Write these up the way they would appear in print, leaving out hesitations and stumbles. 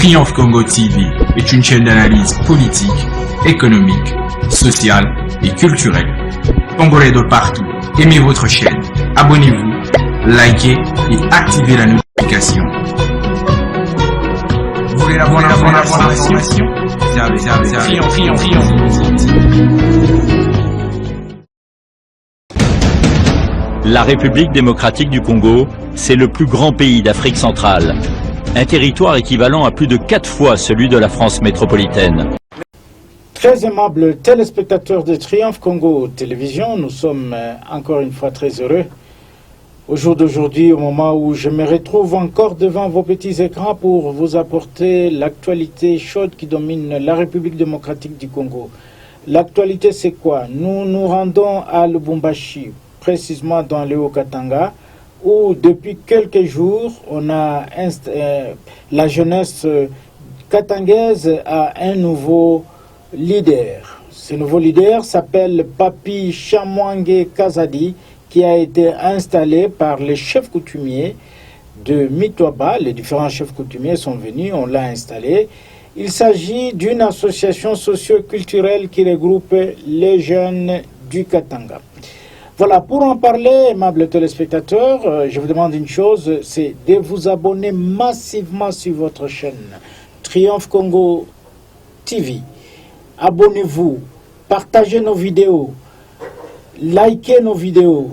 Triomphe Congo TV est une chaîne d'analyse politique, économique, sociale et culturelle. Congolais de partout, aimez votre chaîne, abonnez-vous, likez et activez la notification. Vous voulez la bonne information? Triomphe. La République démocratique du Congo, c'est le plus grand pays d'Afrique centrale. Un territoire équivalent à plus de 4 fois celui de la France métropolitaine. Très aimables téléspectateurs de Triomphe Congo Télévision, nous sommes encore une fois très heureux. Au jour d'aujourd'hui, au moment où je me retrouve encore devant vos petits écrans pour vous apporter l'actualité chaude qui domine la République démocratique du Congo. L'actualité, c'est quoi? Nous nous rendons à Lubumbashi, précisément dans le Haut-Katanga, où depuis quelques jours, on a la jeunesse katangaise a un nouveau leader. Ce nouveau leader s'appelle Papi Chamwange Kazadi, qui a été installé par les chefs coutumiers de Mitwaba. Les différents chefs coutumiers sont venus, on l'a installé. Il s'agit d'une association socio-culturelle qui regroupe les jeunes du Katanga. Voilà, pour en parler, aimables téléspectateurs, je vous demande une chose, c'est de vous abonner massivement sur votre chaîne Triomphe Congo TV. Abonnez-vous, partagez nos vidéos, likez nos vidéos,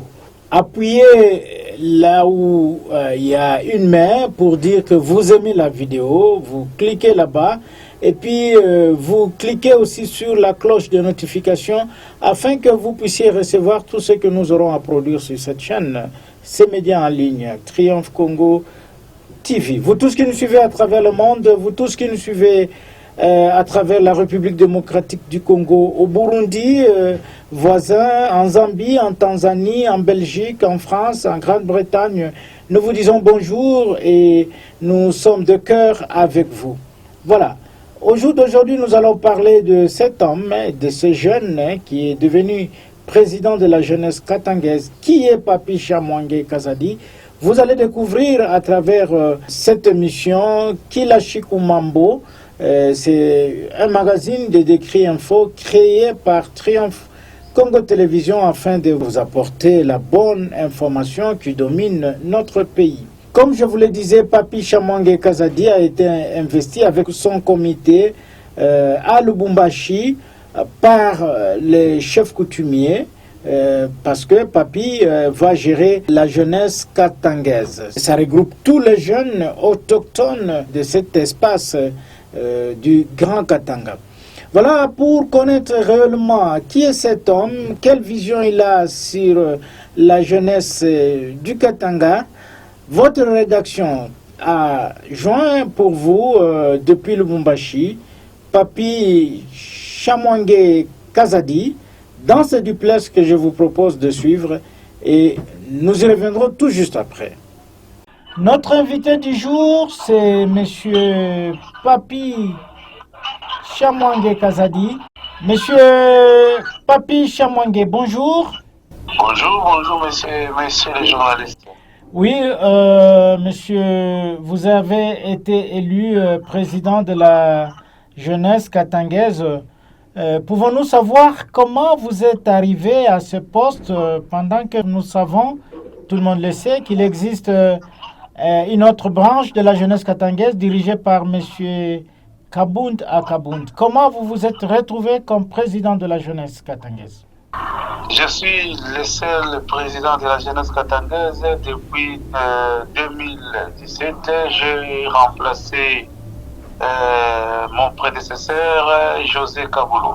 appuyez là où il y a une main pour dire que vous aimez la vidéo, vous cliquez là-bas. Et puis, vous cliquez aussi sur la cloche de notification afin que vous puissiez recevoir tout ce que nous aurons à produire sur cette chaîne, ces médias en ligne, Triomphe Congo TV. Vous tous qui nous suivez à travers le monde, vous tous qui nous suivez à travers la République démocratique du Congo, au Burundi, voisin, en Zambie, en Tanzanie, en Belgique, en France, en Grande-Bretagne, nous vous disons bonjour et nous sommes de cœur avec vous. Voilà. Au jour d'aujourd'hui, nous allons parler de cet homme, de ce jeune qui est devenu président de la jeunesse katangaise, qui est Papi Chamwange Kazadi. Vous allez découvrir à travers cette émission Kilashiku Mambo. C'est un magazine de décrit info créé par Triomphe Congo Télévision afin de vous apporter la bonne information qui domine notre pays. Comme je vous le disais, Papi Chamwange Kazadi a été investi avec son comité à Lubumbashi par les chefs coutumiers parce que Papi va gérer la jeunesse katangaise. Ça regroupe tous les jeunes autochtones de cet espace du Grand Katanga. Voilà, pour connaître réellement qui est cet homme, quelle vision il a sur la jeunesse du Katanga. Votre rédaction a joint pour vous depuis Lubumbashi Papi Chamwange Kazadi dans ce duplex que je vous propose de suivre et nous y reviendrons tout juste après. Notre invité du jour, c'est Monsieur Papi Chamwange Kazadi. Monsieur Papi Chamwange, bonjour. Bonjour, monsieur les journalistes. Oui, monsieur, vous avez été élu président de la jeunesse katangaise. Pouvons-nous savoir comment vous êtes arrivé à ce poste pendant que nous savons, tout le monde le sait, qu'il existe une autre branche de la jeunesse katangaise dirigée par monsieur Kabund à Kabund. Comment vous vous êtes retrouvé comme président de la jeunesse katangaise? Je suis le seul président de la jeunesse katangaise depuis 2017. J'ai remplacé mon prédécesseur José Kaboulou.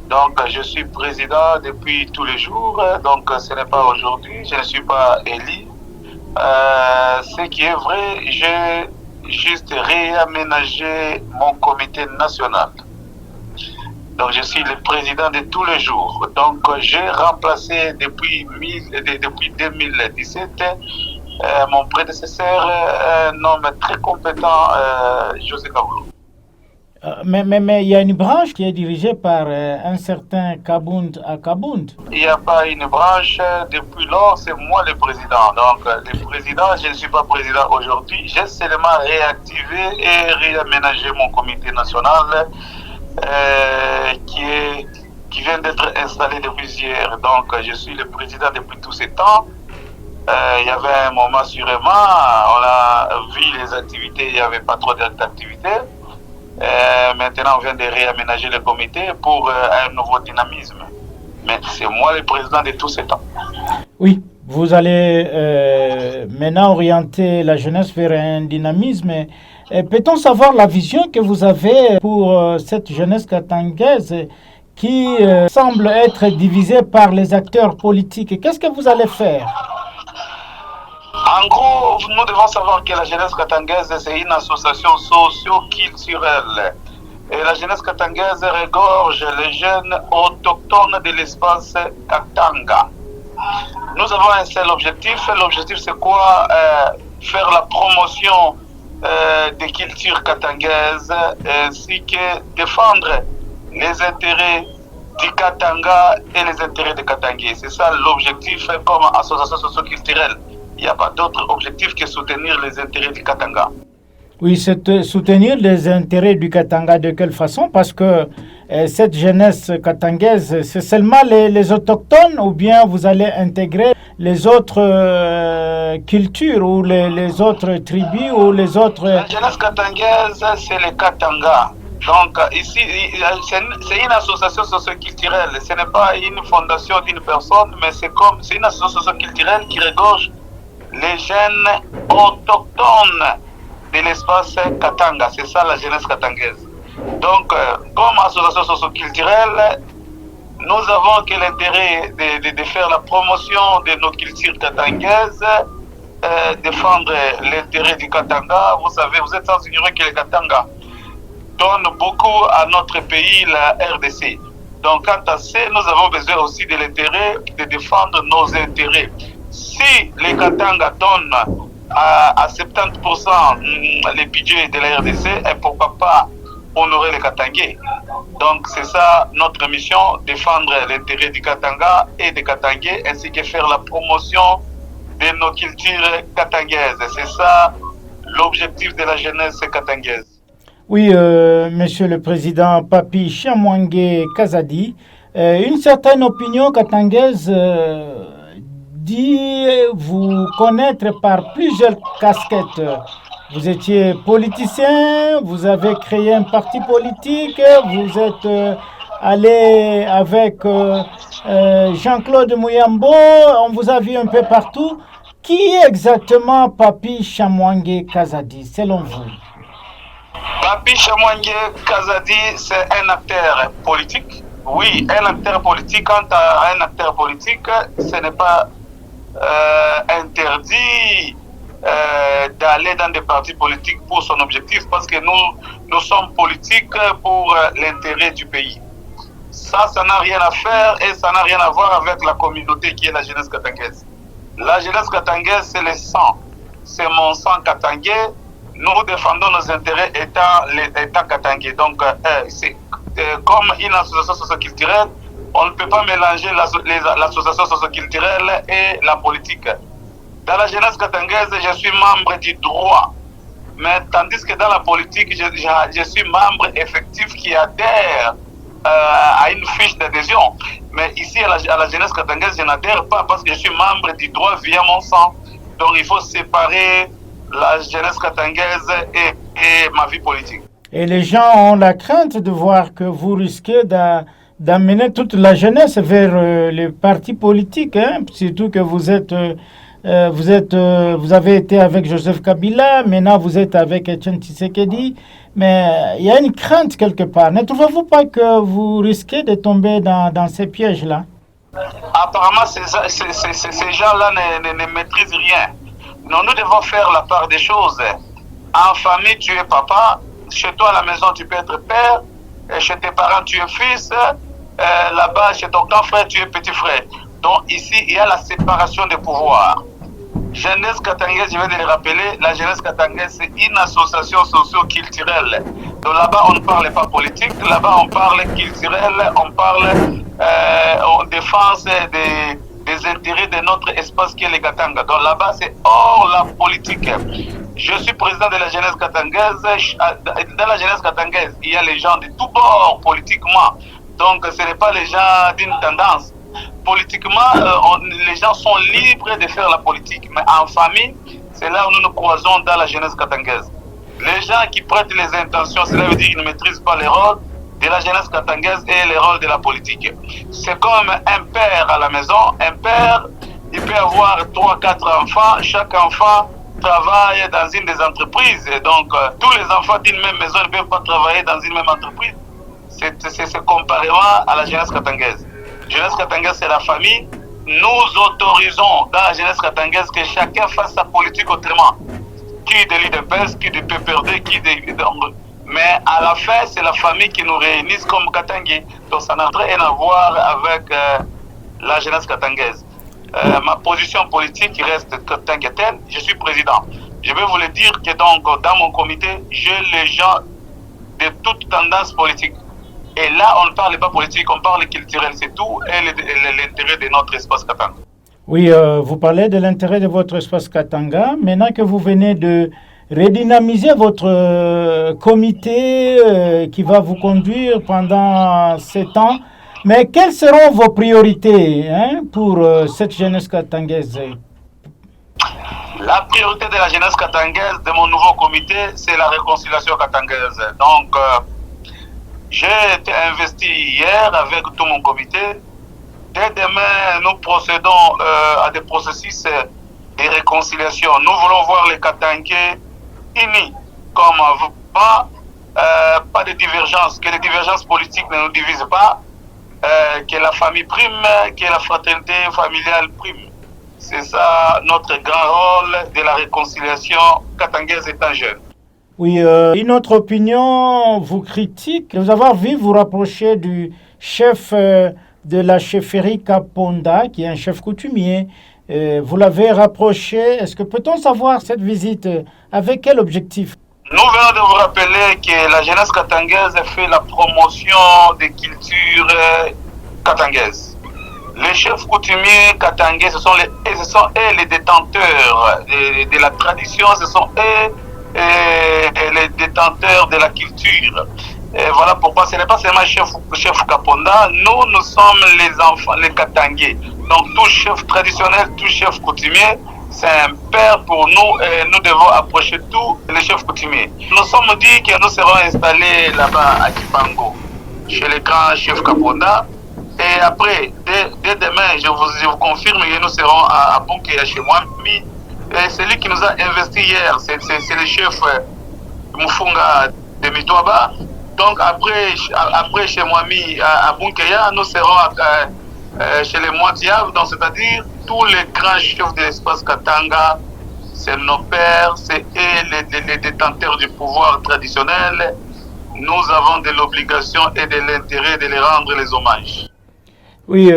Donc je suis président depuis tous les jours. Donc ce n'est pas aujourd'hui, je ne suis pas élu. Ce qui est vrai, j'ai juste réaménagé mon comité national. Donc je suis le président de tous les jours. Donc j'ai remplacé depuis 2017 mon prédécesseur, un homme très compétent, José Kaboulou. Mais il y a une branche qui est dirigée par un certain Kabound à Kabound. Il n'y a pas une branche. Depuis lors, c'est moi le président. Donc, le président, je ne suis pas président aujourd'hui. J'ai seulement réactivé et réaménagé mon comité national qui vient d'être installé depuis hier. Donc, je suis le président depuis tous ces temps. Il y avait un moment sûrement, on a vu les activités, il n'y avait pas trop d'activités. Maintenant, on vient de réaménager le comité pour un nouveau dynamisme. Mais c'est moi le président de tous ces temps. Oui, vous allez maintenant orienter la jeunesse vers un dynamisme. Peut-on savoir la vision que vous avez pour cette jeunesse katangaise qui semble être divisée par les acteurs politiques? Qu'est-ce que vous allez faire? En gros, nous devons savoir que la jeunesse katangaise, c'est une association socio-culturelle. Et la jeunesse katangaise regorge les jeunes autochtones de l'espace Katanga. Nous avons un seul objectif. L'objectif, c'est quoi? Faire la promotion des cultures katangaises ainsi que défendre les intérêts du Katanga et les intérêts des Katangais. C'est ça l'objectif comme association socio-culturelle. Il n'y a pas d'autre objectif que soutenir les intérêts du Katanga. Oui, c'est soutenir les intérêts du Katanga de quelle façon? Parce que cette jeunesse katangaise, c'est seulement les autochtones ou bien vous allez intégrer les autres cultures ou les autres tribus ou les autres... La jeunesse katangaise, c'est le Katanga. Donc ici, c'est une association socio-culturelle. Ce n'est pas une fondation d'une personne, mais c'est une association socio-culturelle qui regorge les jeunes autochtones de l'espace Katanga. C'est ça la jeunesse katangaise. Donc, comme association socio-culturelle, nous avons que l'intérêt de faire la promotion de nos cultures katangaises, défendre l'intérêt du Katanga. Vous savez, vous êtes sans ignorer que le Katanga donne beaucoup à notre pays, la RDC. Donc, quant à ça, nous avons besoin aussi de l'intérêt de défendre nos intérêts. Si les Katanga donnent à 70% les budgets de la RDC, et pourquoi pas honorer les Katangais. Donc c'est ça notre mission, défendre l'intérêt du Katanga et des Katangais, ainsi que faire la promotion de nos cultures katangaises. C'est ça l'objectif de la jeunesse katangaise. Oui, Monsieur le Président Papi Chamwangé Kazadi, une certaine opinion katangaise dit vous connaître par plusieurs casquettes. Vous étiez politicien, vous avez créé un parti politique, vous êtes allé avec Jean-Claude Mouyambo, on vous a vu un peu partout. Qui est exactement Papi Chamwangé Kazadi, selon vous? Papi Chamwangé Kazadi, c'est un acteur politique. Oui, un acteur politique. Quant à un acteur politique, ce n'est pas interdit d'aller dans des partis politiques pour son objectif, parce que nous sommes politiques pour l'intérêt du pays. Ça n'a rien à faire et ça n'a rien à voir avec la communauté qui est la jeunesse katangaise. La jeunesse katangaise, c'est le sang. C'est mon sang katangais. Nous défendons nos intérêts étant katangais. Donc, c'est comme une association socio-culturelle, on ne peut pas mélanger l'association socio-culturelle et la politique. Dans la jeunesse katangaise, je suis membre du droit. Mais tandis que dans la politique, je suis membre effectif qui adhère à une fiche d'adhésion. Mais ici, à la jeunesse katangaise, je n'adhère pas parce que je suis membre du droit via mon sang. Donc il faut séparer la jeunesse katangaise et ma vie politique. Et les gens ont la crainte de voir que vous risquez d'amener toute la jeunesse vers les partis politiques, hein, surtout que vous avez été avec Joseph Kabila, maintenant vous êtes avec Etienne Tshisekedi, mais il y a une crainte quelque part. Ne trouvez-vous pas que vous risquez de tomber dans ces pièges-là? Apparemment, ces gens-là ne maîtrisent rien. Nous devons faire la part des choses. En famille, tu es papa. Chez toi, à la maison, tu peux être père. Et chez tes parents, tu es fils. Là-bas, chez ton grand frère, tu es petit frère. Donc ici, il y a la séparation des pouvoirs. Jeunesse katangaise, je vais te le rappeler, la jeunesse katangaise, c'est une association socio-culturelle. Donc là-bas, on ne parle pas politique, là-bas, on parle culturel, on parle en défense des intérêts de notre espace qui est le Katanga. Donc là-bas, c'est hors la politique. Je suis président de la jeunesse katangaise. Dans la jeunesse katangaise, il y a les gens de tous bords politiquement. Donc ce n'est pas les gens d'une tendance. Politiquement, les gens sont libres de faire la politique. Mais en famille, c'est là où nous nous croisons dans la jeunesse katangaise. Les gens qui prêtent les intentions, cela veut dire qu'ils ne maîtrisent pas les rôles de la jeunesse katangaise et les rôles de la politique. C'est comme un père à la maison. Un père, il peut avoir 3-4 enfants. Chaque enfant travaille dans une des entreprises. Et donc, tous les enfants d'une même maison ne peuvent pas travailler dans une même entreprise. C'est comparément à la jeunesse katangaise. La jeunesse katangaise, c'est la famille. Nous autorisons dans la jeunesse katangaise que chacun fasse sa politique autrement. Qui de l'IDPS, qui du PPRD, qui de... Mais à la fin, c'est la famille qui nous réunit comme Katangais. Donc ça n'a rien à voir avec la jeunesse katangaise. Ma position politique reste katangaitaine. Je suis président. Je vais vous le dire que donc dans mon comité, j'ai les gens de toute tendance politique. Et là, on ne parle pas politique, on parle culturel, c'est tout, et l'intérêt de notre espace Katanga. Oui, vous parlez de l'intérêt de votre espace Katanga. Maintenant que vous venez de redynamiser votre comité qui va vous conduire pendant 7 ans, mais quelles seront vos priorités pour cette jeunesse katangaise? La priorité de la jeunesse katangaise de mon nouveau comité, c'est la réconciliation katangaise. Donc, j'ai été investi hier avec tout mon comité. Dès demain, nous procédons à des processus de réconciliation. Nous voulons voir les Katangais unis comme avant, pas de divergences, que les divergences politiques ne nous divisent pas, que la famille prime, que la fraternité familiale prime. C'est ça notre grand rôle de la réconciliation katangaise étant jeune. Oui, une autre opinion vous critique de vous avoir vu vous rapprocher du chef de la chefferie Kaponda, qui est un chef coutumier. Vous l'avez rapproché. Est-ce que peut-on savoir cette visite, avec quel objectif? Nous venons de vous rappeler que la jeunesse katangaise fait la promotion des cultures katangaises. Les chefs coutumiers katangais, ce sont eux les détenteurs de la tradition, ce sont eux les détenteurs de la culture. Et voilà pourquoi ce n'est pas seulement chef Kaponda, nous sommes les enfants, les Katangais. Donc tout chef traditionnel, tout chef coutumier, c'est un père pour nous et nous devons approcher tous les chefs coutumiers. Nous sommes dit que nous serons installés là-bas à Kipango, chez les grands chefs Kaponda. Et après, dès demain, je vous confirme que nous serons à Bunkeya chez moi. Et c'est lui qui nous a investi hier, c'est le chef Moufunga de Mitouaba. Donc après chez Mwami à Bunkeya, nous serons chez les Moitiaves, donc c'est-à-dire tous les grands chefs de l'espace Katanga, c'est nos pères, c'est eux les détenteurs du pouvoir traditionnel. Nous avons de l'obligation et de l'intérêt de les rendre les hommages. Oui,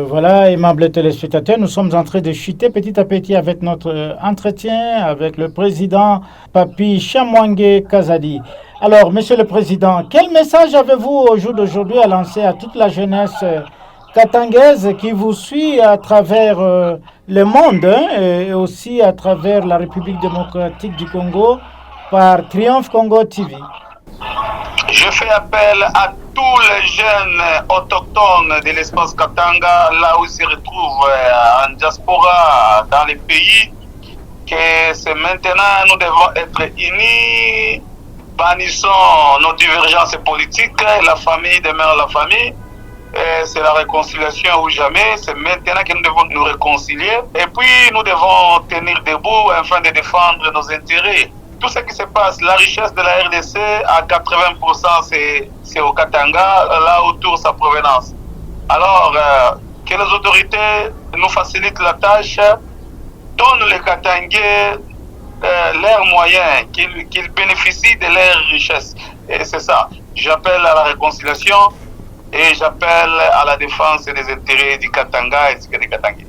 voilà, aimables téléspectateurs, nous sommes en train de chuter petit à petit avec notre entretien avec le président Papi Chamwange Kazadi. Alors, monsieur le président, quel message avez-vous au jour d'aujourd'hui à lancer à toute la jeunesse katangaise qui vous suit à travers le monde et aussi à travers la République démocratique du Congo par Triomphe Congo TV? Je fais appel à tous les jeunes autochtones de l'espace Katanga, là où ils se retrouvent en diaspora, dans les pays, que c'est maintenant nous devons être unis, bannissons nos divergences politiques, la famille demeure la famille, c'est la réconciliation ou jamais, c'est maintenant que nous devons nous réconcilier, et puis nous devons tenir debout afin de défendre nos intérêts. Tout ce qui se passe, la richesse de la RDC, à 80%, c'est au Katanga, là autour sa provenance. Alors, que les autorités nous facilitent la tâche, donnent les Katangais leurs moyens, qu'ils bénéficient de leurs richesses. Et c'est ça. J'appelle à la réconciliation et j'appelle à la défense des intérêts du Katanga et des Katangais.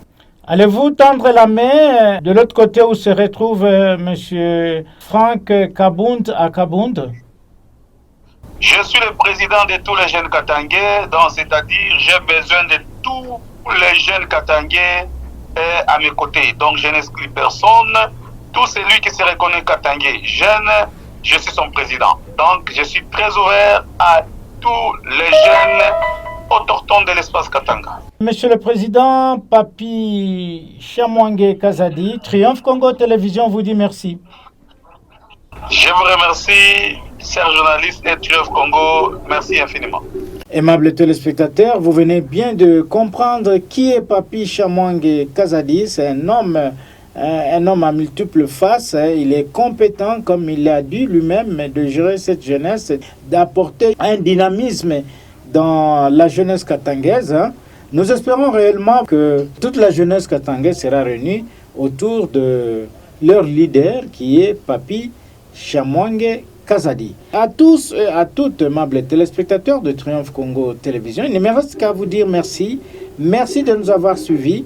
Allez-vous tendre la main de l'autre côté où se retrouve M. Franck Kabound à Kabound? Je suis le président de tous les jeunes Katangais, donc c'est-à-dire j'ai besoin de tous les jeunes Katangais à mes côtés. Donc je n'exclus personne. Tout celui qui se reconnaît Katangais jeune, je suis son président. Donc je suis très ouvert à tous les jeunes autochtones de l'espace Katanga. Monsieur le Président, Papi Chamwange Kazadi, Triomphe Congo Télévision vous dit merci. Je vous remercie, chers journalistes et Triomphe Congo. Merci infiniment. Aimables téléspectateurs, vous venez bien de comprendre qui est Papi Chamwange Kazadi. C'est un homme à multiples faces. Il est compétent, comme il l'a dit lui-même, de gérer cette jeunesse, d'apporter un dynamisme dans la jeunesse katangaise. Nous espérons réellement que toute la jeunesse katangaise sera réunie autour de leur leader qui est Papi Chamwange Kazadi. À tous et à toutes, aimables téléspectateurs de Triomphe Congo Télévision, il ne me reste qu'à vous dire merci. Merci de nous avoir suivis.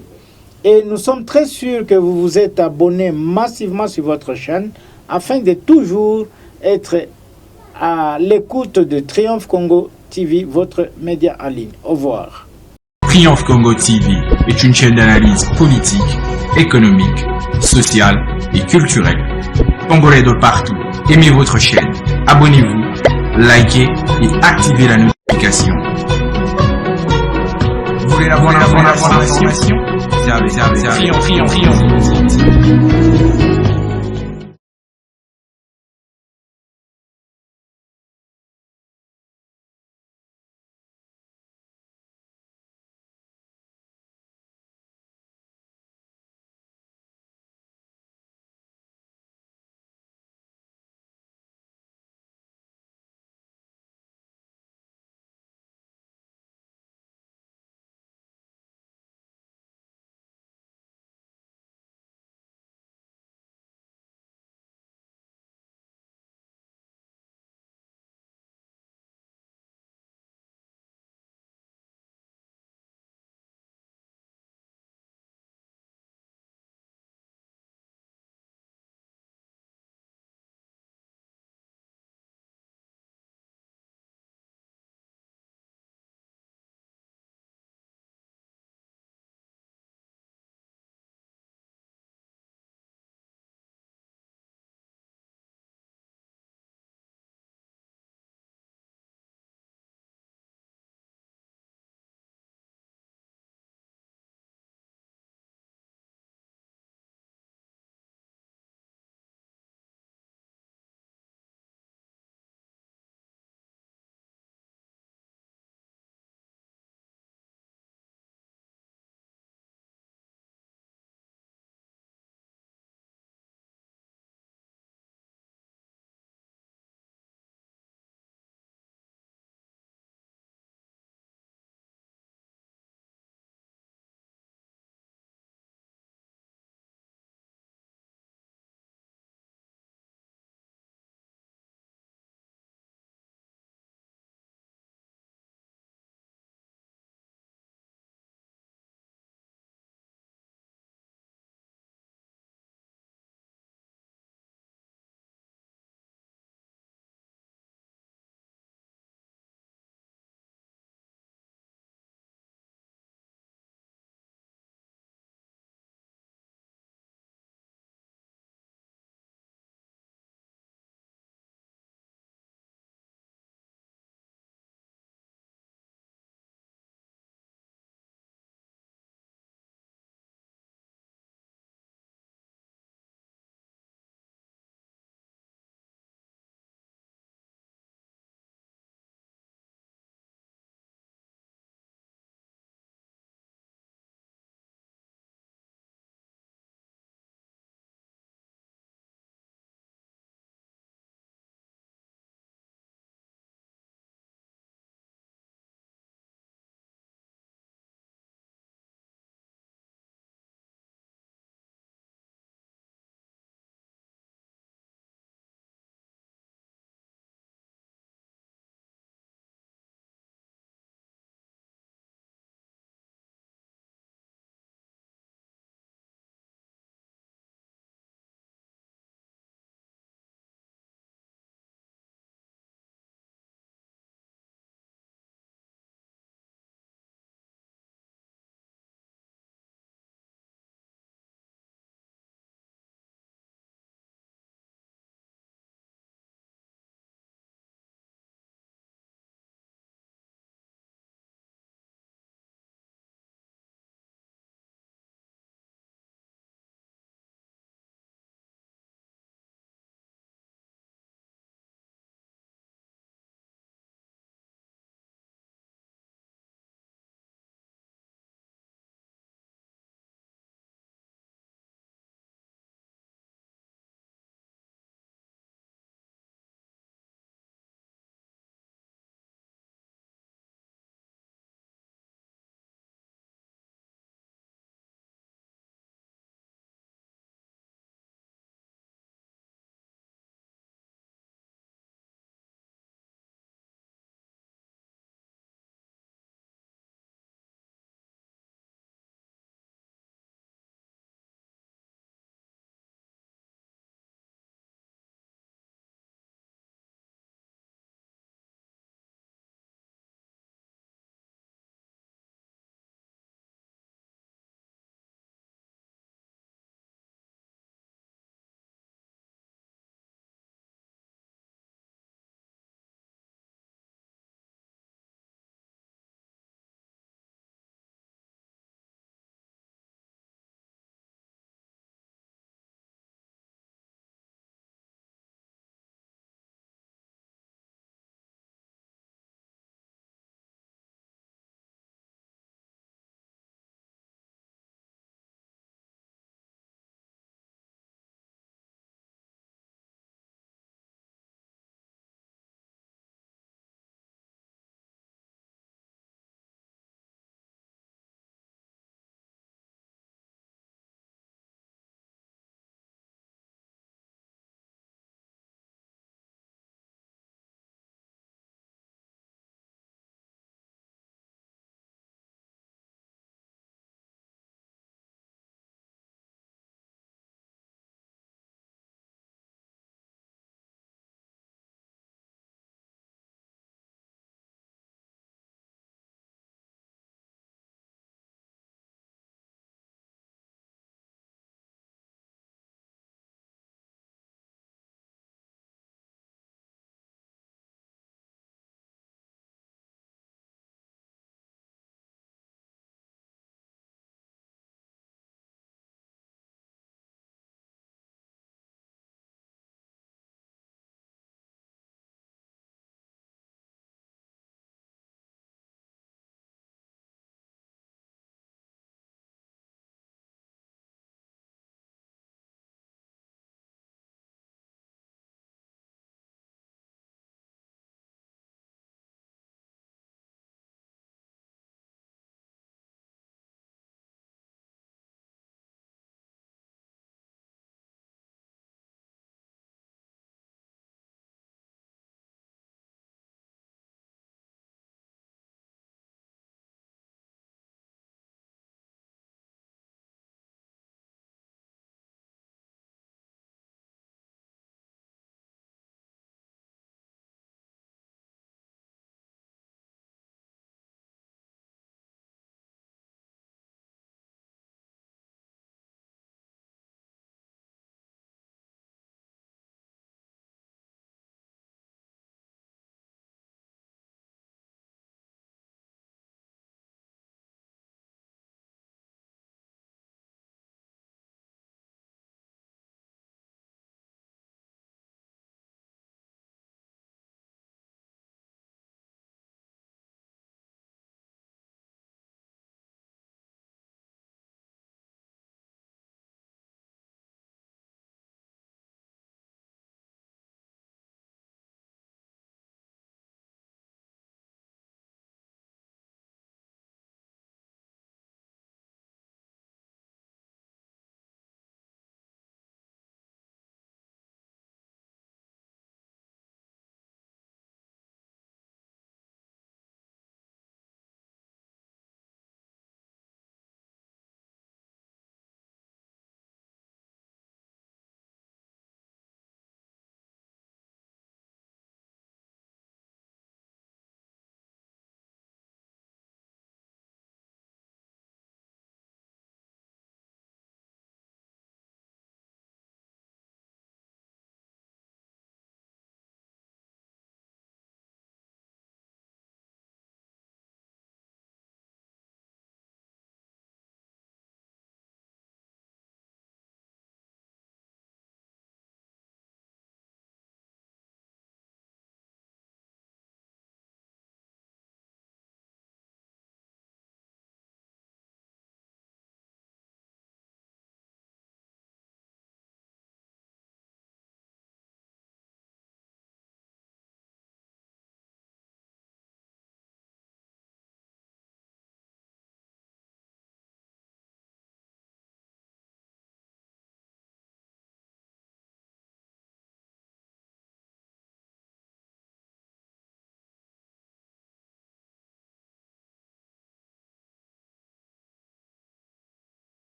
Et nous sommes très sûrs que vous vous êtes abonnés massivement sur votre chaîne afin de toujours être à l'écoute de Triomphe Congo TV, votre média en ligne. Au revoir. Triomphe Congo TV est une chaîne d'analyse politique, économique, sociale et culturelle. Congolais de partout, aimez votre chaîne, abonnez-vous, likez et activez la notification. Vous voulez la bonne information? Triomphe.